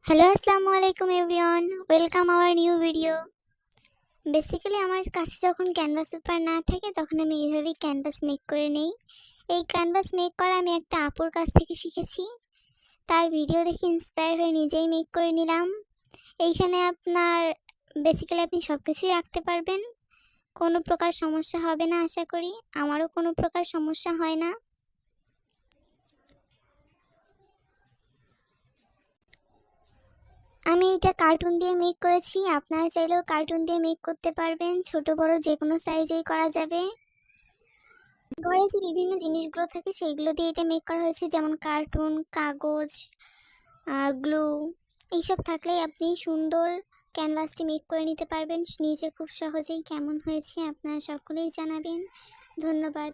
Hello, আসসালামু আলাইকুম everyone. Welcome our new video. Basically আমার কাছে যখন ক্যানভাস পেপার না থাকে তখন আমি এইভাবেই ক্যানভাস মেক করে নেই। এই ক্যানভাস মেক করা আমি একটা আপুর কাছ থেকে শিখেছি। তার ভিডিও দেখে ইন্সপায়ার হয়ে নিজেই মেক করে নিলাম। এইখানে আপনার বেসিক্যালি আপনি সব কিছুই আঁকতে পারবেন, কোনো প্রকার সমস্যা হবে না আশা করি। আমারও কোনো প্রকার সমস্যা হয় না। আমি এটা কার্টুন দিয়ে মেক করেছি, আপনারা চাইলেও কার্টুন দিয়ে মেক করতে পারবেন, ছোট বড় যে কোনো সাইজেই করা যাবে। ঘরে যে বিভিন্ন জিনিসগুলো থাকে সেইগুলো দিয়ে এটা মেক করা হয়েছে, যেমন কার্টুন, কাগজ, গ্লু, এইসব থাকলেই আপনি সুন্দর ক্যানভাসটি মেক করে নিতে পারবেন নিজে খুব সহজেই। কেমন হয়েছে আপনারা সকলেই জানাবেন। ধন্যবাদ।